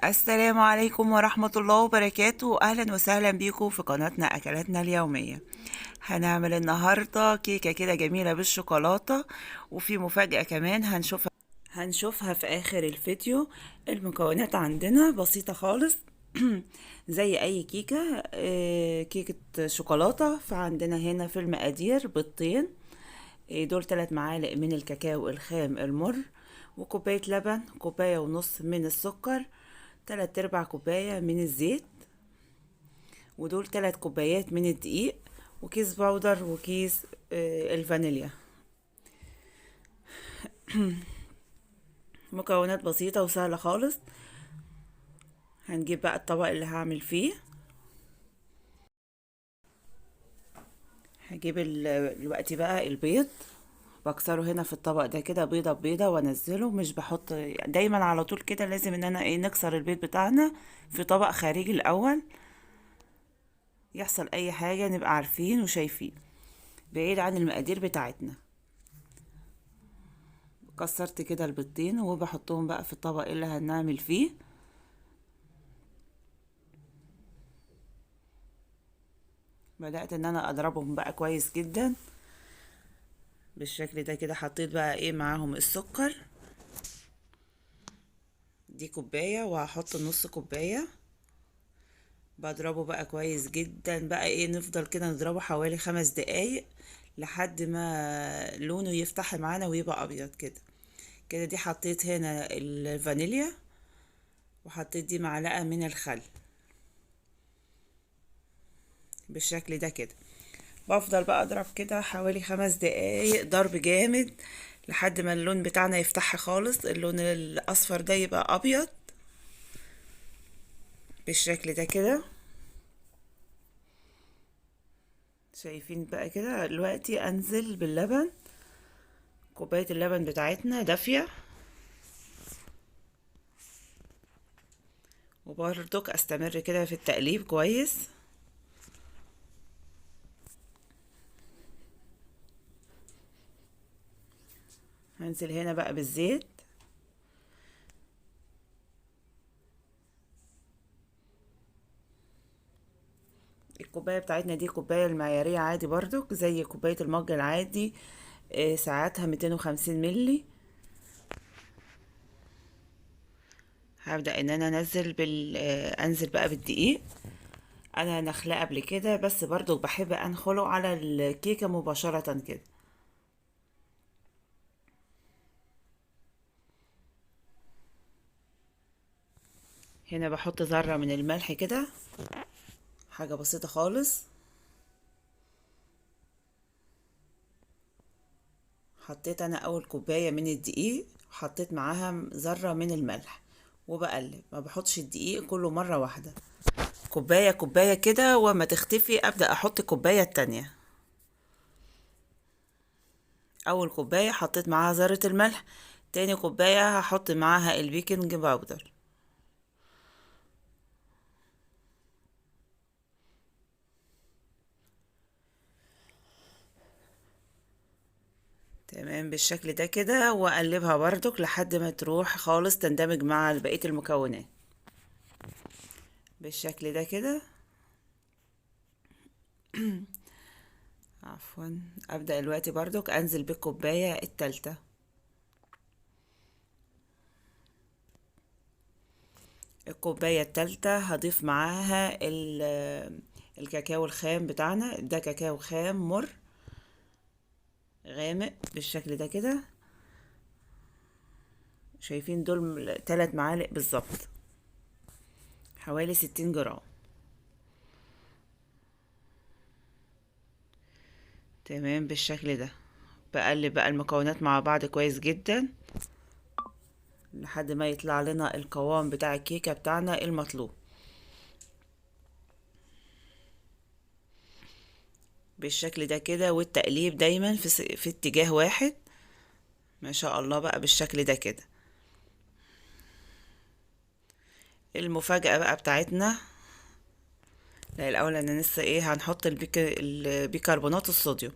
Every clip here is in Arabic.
السلام عليكم ورحمة الله وبركاته. أهلا وسهلا بيكم في قناتنا أكلاتنا اليومية. هنعمل النهاردة كيكة كده جميلة بالشوكولاتة، وفي مفاجأة كمان هنشوفها في آخر الفيديو. المكونات عندنا بسيطة خالص زي أي كيكة، كيكة شوكولاتة. فعندنا هنا في المقادير بيضتين، دول 3 معالق من الكاكاو الخام المر، وكوباية لبن، كوباية ونص من السكر، 3/4 كوباية من الزيت، ودول 3 كوبايات من الدقيق، وكيس باودر، وكيس الفانيليا. مكونات بسيطة وسهلة خالص. هنجيب بقى الطبق اللي هعمل فيه. هجيب دلوقتي بقى البيض، بكسره هنا في الطبق ده كده بيضة ببيضة وانزله. مش بحط دايما على طول كده، لازم ان انا نكسر البيض بتاعنا في طبق خارجي الاول، يحصل اي حاجة نبقى عارفين وشايفين بعيد عن المقادير بتاعتنا. كسرت كده البيضتين وبحطهم بقى في الطبق اللي هنعمل فيه. بدأت ان انا اضربهم بقى كويس جدا بالشكل ده كده. حطيت بقى معاهم السكر، دي كوباية وهحط نص كوباية. بضربه بقى كويس جدا بقى، نفضل كده نضربه حوالي 5 دقايق لحد ما لونه يفتح معانا ويبقى ابيض كده كده. دي حطيت هنا الفانيليا، وحطيت دي معلقة من الخل بالشكل ده كده. بفضل بقى اضرب كده حوالي 5 دقايق ضرب جامد لحد ما اللون بتاعنا يفتح خالص، اللون الاصفر ده يبقى ابيض بالشكل ده كده. شايفين بقى كده؟ دلوقتي انزل باللبن، كوباية اللبن بتاعتنا دافية، وبرضك استمر كده في التقليب كويس. هنزل هنا بقى بالزيت، الكوباية بتاعتنا دي كوباية المعيارية عادي برضك زي كوباية المج العادي، ساعتها 250 ملي. هبدأ ان انا انزل بقى بالدقيق. انا نخلاه قبل كده، بس برضو بحب انخله على الكيكة مباشرة كده. هنا بحط ذرة من الملح كده، حاجة بسيطة خالص. حطيت انا اول كوباية من الدقيق، حطيت معاها ذرة من الملح، وبقلب. ما بحطش الدقيق كله مرة واحدة، كوباية كوباية كده، وما تختفي ابدأ احط الكوباية التانية. اول كوباية حطيت معاها ذرة الملح، تاني كوباية هحط معاها البيكنج باودر. تمام بالشكل ده كده، واقلبها برضك لحد ما تروح خالص تندمج مع بقية المكونات بالشكل ده كده. عفوا. ابدأ دلوقتي برضك انزل بالكوباية التالتة. الكوباية التالتة هضيف معاها الكاكاو الخام بتاعنا. ده كاكاو خام مر غامق بالشكل ده كده. شايفين؟ دول 3 معالق بالظبط، حوالي 60 جرام. تمام بالشكل ده. بقلب بقى المكونات مع بعض كويس جدا لحد ما يطلع لنا القوام بتاع الكيكة بتاعنا المطلوب بالشكل ده كده. والتقليب دايما في اتجاه واحد، ما شاء الله بقى بالشكل ده كده. المفاجأة بقى بتاعتنا، لا الاول انا لسه هنحط البيكربونات الصوديوم،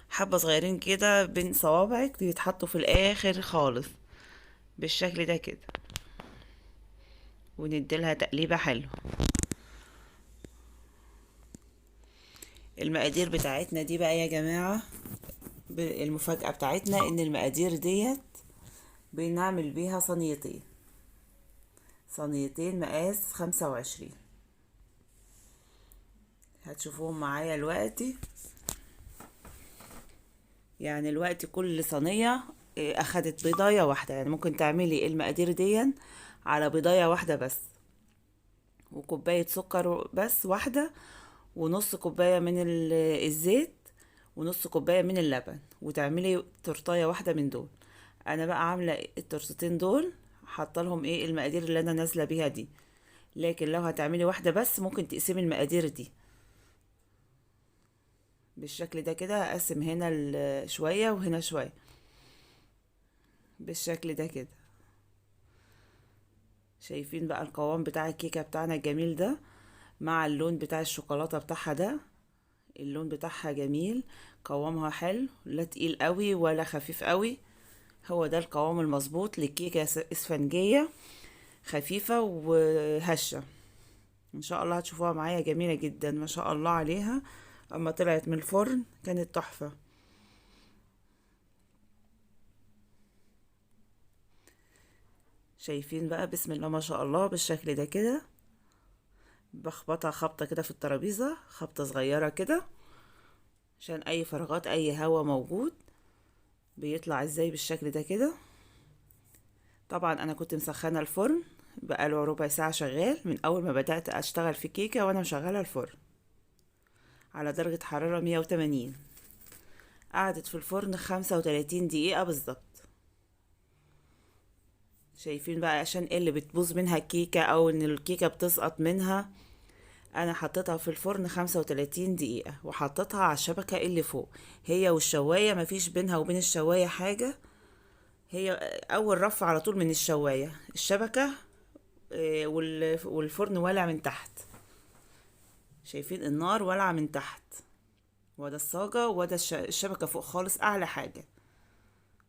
حبة صغيرين كده بين صوابعك بيتحطوا في الاخر خالص بالشكل ده كده. ونديلها تقليبة حلوة. المقادير بتاعتنا دي بقى يا جماعة، المفاجأة بتاعتنا ان المقادير ديت بنعمل بيها صينيتين، صينيتين مقاس 25. هتشوفوهم معايا دلوقتي. يعني الوقت كل صينية اخدت بيضاية واحدة، يعني ممكن تعملي المقادير دي على بيضاية واحدة بس، وكوباية سكر بس واحدة، ونص كوباية من الزيت، ونص كوباية من اللبن، وتعملي تورتاية واحدة من دول. انا بقى عاملة التورتتين دول، حاطه لهم المقادير اللي انا نازلة بيها دي. لكن لو هتعملي واحدة بس ممكن تقسمي المقادير دي بالشكل ده كده. اقسم هنا شوية وهنا شوية بالشكل ده كده. شايفين بقى القوام بتاع الكيكة بتاعنا الجميل ده، مع اللون بتاع الشوكولاتة بتاعها ده. اللون بتاعها جميل، قوامها حلو، لا تقيل قوي ولا خفيف قوي. هو ده القوام المظبوط للكيكة اسفنجية، خفيفة وهشة. ان شاء الله هتشوفوها معايا جميلة جدا ما شاء الله عليها. اما طلعت من الفرن كانت تحفة. شايفين بقى بسم الله ما شاء الله بالشكل ده كده. بخبطها خبطة كده في الترابيزة، خبطة صغيرة كده عشان اي فراغات اي هوا موجود بيطلع ازاي بالشكل ده كده. طبعا انا كنت مسخنة الفرن بقاله ربع ساعة شغال، من اول ما بدأت اشتغل في كيكة وانا مشغلة الفرن على درجة حرارة 180. قعدت في الفرن 35 دقيقة بالظبط. شايفين بقى عشان اللي بتبوظ منها الكيكة او ان الكيكة بتسقط منها، انا حطيتها في الفرن 35 دقيقة وحطيتها على الشبكة اللي فوق. هي والشواية مفيش بينها وبين الشواية حاجة، هي اول رف على طول من الشواية الشبكة. والفرن والع من تحت. شايفين النار والعة من تحت، وده الصاجة وده الشبكة فوق خالص اعلى حاجة.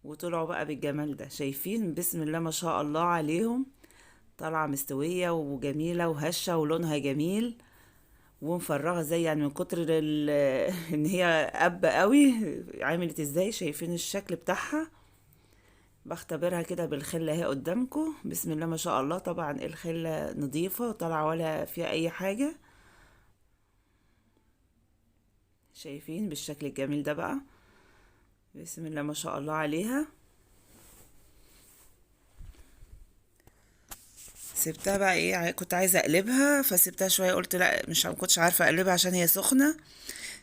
وطلعوا بقى بالجمال ده. شايفين بسم الله ما شاء الله عليهم، طالعة مستوية وجميلة وهشة ولونها جميل ومفرغة زي يعني من كتر ان هي قبة قوي عملت ازاي. شايفين الشكل بتاعها. بختبرها كده بالخلة اهي قدامكم بسم الله ما شاء الله. طبعا الخلة نظيفة طالعة ولا فيها اي حاجة. شايفين بالشكل الجميل ده بقى بسم الله ما شاء الله عليها. سبتها بقى كنت عايزة اقلبها فسبتها شوية، قلت لا مش كنتش عارفة اقلبها عشان هي سخنة.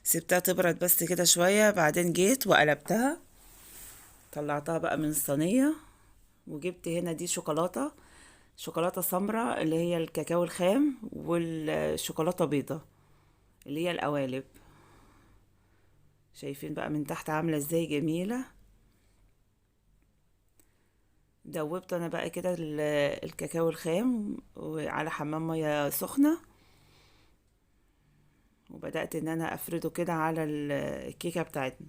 سبتها تبرد بس كده شوية، بعدين جيت وقلبتها. طلعتها بقى من الصينية وجبت هنا دي شوكولاتة، شوكولاتة سمراء اللي هي الكاكاو الخام، والشوكولاتة بيضة اللي هي القوالب. شايفين بقى من تحت عاملة ازاي جميلة. دوبت انا بقى كده الكاكاو الخام وعلى حمام مية سخنة، وبدأت ان انا افرده كده على الكيكة بتاعتنا.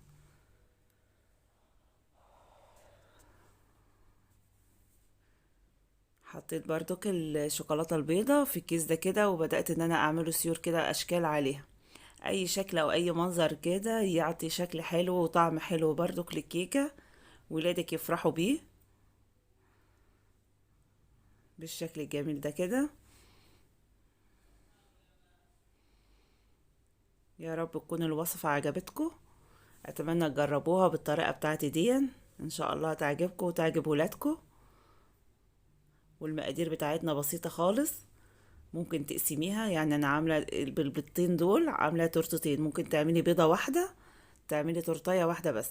حطيت برضك الشوكولاتة البيضة في الكيس ده كده، وبدأت ان انا اعمله سيور كده اشكال عليها، اي شكل او اي منظر كده يعطي شكل حلو وطعم حلو برضك للكيكة، ولادك يفرحوا بيه بالشكل الجميل ده كده. يا رب تكون الوصفة عجبتكم. اتمنى تجربوها بالطريقة بتاعتي دي، ان شاء الله تعجبكم وتعجب ولادكم. والمقادير بتاعتنا بسيطة خالص، ممكن تقسميها. يعني انا عاملة بالبيضتين دول عاملة تورتتين، ممكن تعملي بيضة واحدة تعملي تورتاية واحدة بس.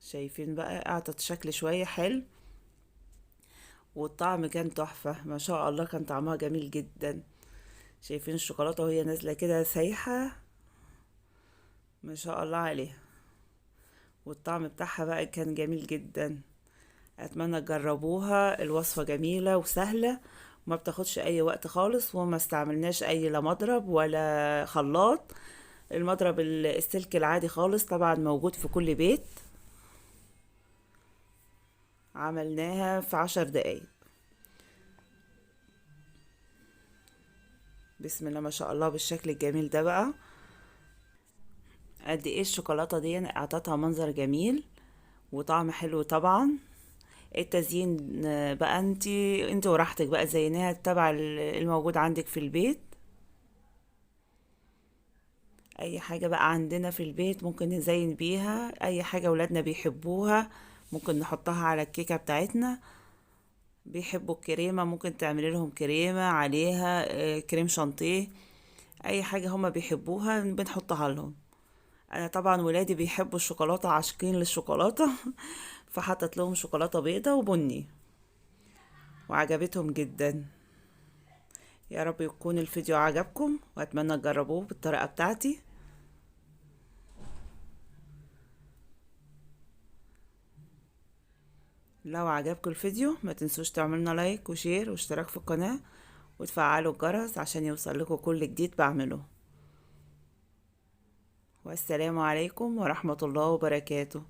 شايفين بقى اعطت شكل شوية حلو، والطعم كان تحفة ما شاء الله، كان طعمها جميل جدا. شايفين الشوكولاتة وهي نازلة كده سايحة ما شاء الله عليها، والطعم بتاعها بقى كان جميل جدا. اتمنى تجربوها. الوصفة جميلة وسهلة وما بتاخدش اي وقت خالص، وما استعملناش اي لا مضرب ولا خلاط. المضرب السلك العادي خالص طبعا موجود في كل بيت. عملناها في 10 دقايق. بسم الله ما شاء الله بالشكل الجميل ده بقى. قد ايه الشوكولاتة دي اعطتها منظر جميل وطعم حلو طبعا. التزيين بقى انت وراحتك بقى، زيناها تبع الموجود عندك في البيت. اي حاجة بقى عندنا في البيت ممكن نزين بيها، اي حاجة ولادنا بيحبوها ممكن نحطها على الكيكة بتاعتنا. بيحبوا الكريمة ممكن تعملي لهم كريمة عليها كريم شانتيه. اي حاجة هما بيحبوها بنحطها لهم. انا طبعا ولادي بيحبوا الشوكولاتة، عاشقين للشوكولاتة فحطت لهم شوكولاتة بيضة وبني وعجبتهم جدا. يا رب يكون الفيديو عجبكم واتمنى تجربوه بالطريقة بتاعتي. لو عجبكم الفيديو ما تنسوش تعملنا لايك وشير واشتراك في القناة وتفعلوا الجرس عشان يوصل لكم كل جديد بعمله. والسلام عليكم ورحمة الله وبركاته.